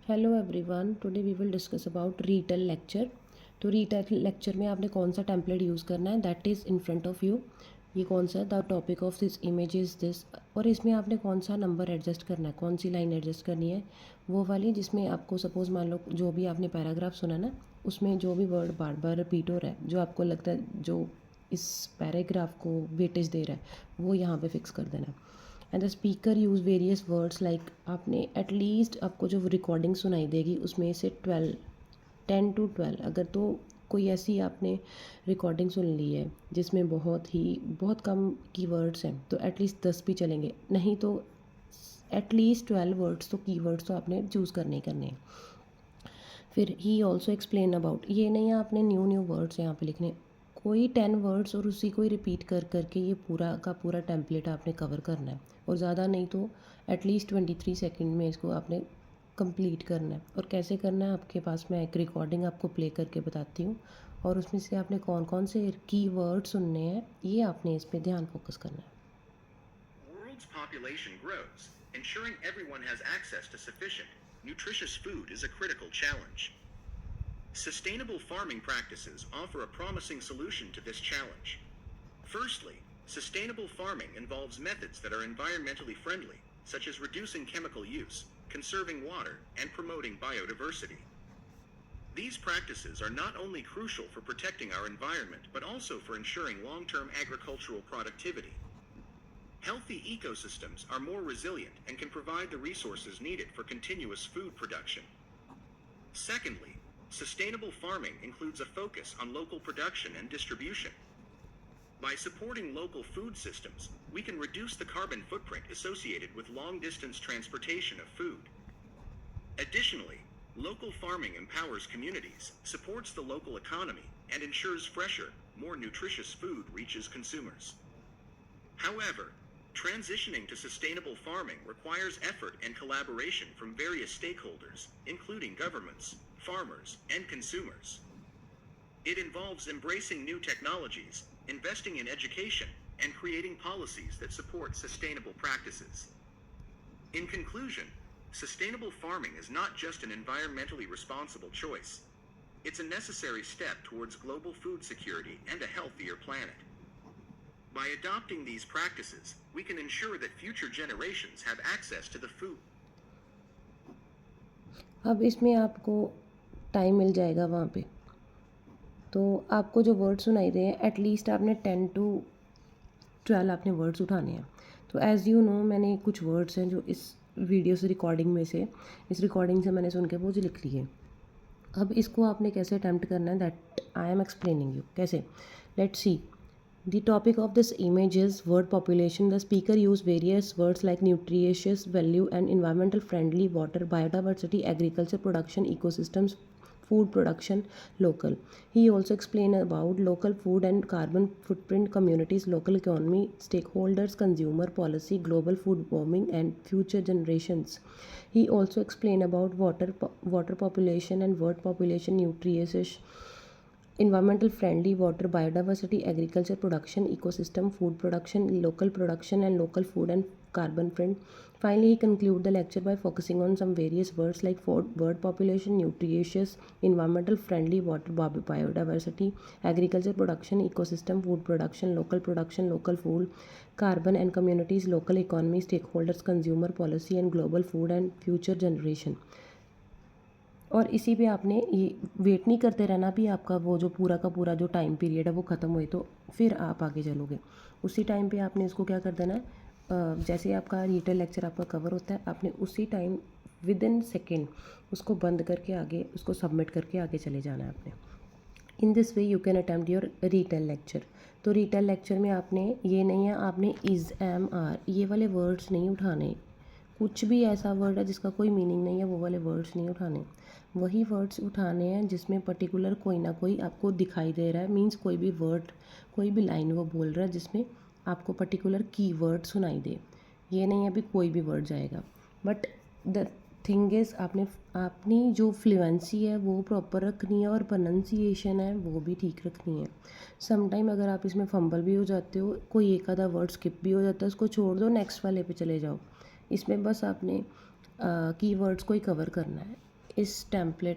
Hello everyone, today we will discuss about retail lecture. तो retail lecture में आपने कौन सा टेम्पलेट यूज़ करना है, that is in front of you. ये कौन सा, the topic of this image is this. और इसमें आपने कौन सा नंबर एडजस्ट करना है, कौन सी लाइन एडजस्ट करनी है, वो वाली जिसमें आपको सपोज़ मान लो जो भी आपने पैराग्राफ सुना ना, उसमें जो भी वर्ड बार बार रिपीट हो रहा है, जो आपको लगता है जो इस पैराग्राफ को वेटेज दे रहा है, वो यहाँ पे फिक्स कर देना है। And the speaker use various words like, आपने एटलीस्ट आपको जो रिकॉर्डिंग सुनाई देगी उसमें से 10 to 12, अगर तो कोई ऐसी आपने रिकॉर्डिंग सुन ली है जिसमें बहुत कम कीवर्ड्स हैं तो एटलीस्ट 10 भी चलेंगे, नहीं तो एटलीस्ट 12 वर्ड्स तो कीवर्ड्स तो आपने चूज़ करने ही करने हैं। फिर ही ऑल्सो एक्सप्लेन अबाउट, ये नहीं है आपने न्यू वर्ड्स यहाँ पे लिखने, कोई 10 वर्ड्स और उसी को ही रिपीट कर करके ये पूरा का पूरा टेम्पलेट आपने कवर करना है। और ज़्यादा नहीं तो एटलीस्ट 23 सेकेंड में इसको आपने कंप्लीट करना है। और कैसे करना है, आपके पास मैं एक रिकॉर्डिंग आपको प्ले करके बताती हूँ और उसमें से आपने कौन कौन से की वर्ड सुनने हैं, ये आपने इस पर ध्यान फोकस करना है। World's population grows. Ensuring everyone has access to sufficient, nutritious food is a critical challenge. Sustainable farming practices offer a promising solution to this challenge. Firstly, sustainable farming involves methods that are environmentally friendly, such as reducing chemical use, conserving water, and promoting biodiversity. These practices are not only crucial for protecting our environment but also for ensuring long-term agricultural productivity. Healthy ecosystems are more resilient and can provide the resources needed for continuous food production. Secondly, sustainable farming includes a focus on local production and distribution. By supporting local food systems, we can reduce the carbon footprint associated with long-distance transportation of food. Additionally, local farming empowers communities, supports the local economy, and ensures fresher, more nutritious food reaches consumers. However, transitioning to sustainable farming requires effort and collaboration from various stakeholders, including governments, farmers, and consumers. It involves embracing new technologies, investing in education, and creating policies that support sustainable practices. In conclusion, sustainable farming is not just an environmentally responsible choice. It's a necessary step towards global food security and a healthier planet. By adopting these practices, we can ensure that future generations have access to the food. अब इसमें आपको time मिल जाएगा वहाँ पे, तो आपको जो word सुनाई दे हैं एटलीस्ट आपने 10 to 12 आपने वर्ड्स उठाने हैं। तो एज़ यू नो, मैंने कुछ वर्ड्स हैं जो इस वीडियो से रिकॉर्डिंग में से, इस रिकॉर्डिंग से मैंने सुन के वो जो लिख लिए। अब इसको आपने कैसे अटैम्प्ट करना है, that I am explaining you कैसे। Let's see, the topic of this image is word population. The speaker used various words like nutritious, value, and environmental friendly, water, biodiversity, agriculture, production, ecosystems, food production, local. He also explained about local food and carbon footprint, communities, local economy, stakeholders, consumer policy, global food warming, and future generations. He also explained about water population and word population, nutritious, environmental friendly, water, biodiversity, agriculture production, ecosystem, food production, local food and carbon print. Finally, he conclude the lecture by focusing on some various words like word population, nutritious, environmental friendly, water, biodiversity, agriculture production, ecosystem, food production, local food, carbon and communities, local economy, stakeholders, consumer policy and global food and future generation. और इसी पे आपने ये wait नहीं करते रहना भी आपका वो जो पूरा का पूरा जो टाइम पीरियड है वो ख़त्म हुए तो फिर आप आगे चलोगे। उसी टाइम पे आपने इसको क्या कर देना है, जैसे आपका रीटेल लेक्चर आपका कवर होता है, आपने उसी टाइम विद इन सेकेंड उसको बंद करके आगे उसको सबमिट करके आगे चले जाना है आपने। In this way you can attempt your retail lecture. तो रीटेल लेक्चर में आपने ये नहीं है, आपने इज़, एम, आर ये वाले वर्ड्स नहीं उठाने। कुछ भी ऐसा वर्ड है जिसका कोई मीनिंग नहीं है वो वाले वर्ड्स नहीं उठाने। वही वर्ड्स उठाने हैं जिसमें पर्टिकुलर कोई ना कोई आपको दिखाई दे रहा है, मीन्स कोई भी वर्ड, कोई भी लाइन वो बोल रहा है जिसमें आपको पर्टिकुलर की वर्ड सुनाई दे। ये नहीं है अभी कोई भी वर्ड जाएगा, बट द थिंग इज़ आपने अपनी जो फ्लुएंसी है वो प्रॉपर रखनी है और प्रोनंसिएशन है वो भी ठीक रखनी है। समटाइम अगर आप इसमें फंबल भी हो जाते हो, कोई एक आधा वर्ड स्किप भी हो जाता है, उसको छोड़ दो, नेक्स्ट वाले पे चले जाओ। इसमें बस आपने कीवर्ड्स को ही कवर करना है। इस टेम्पलेट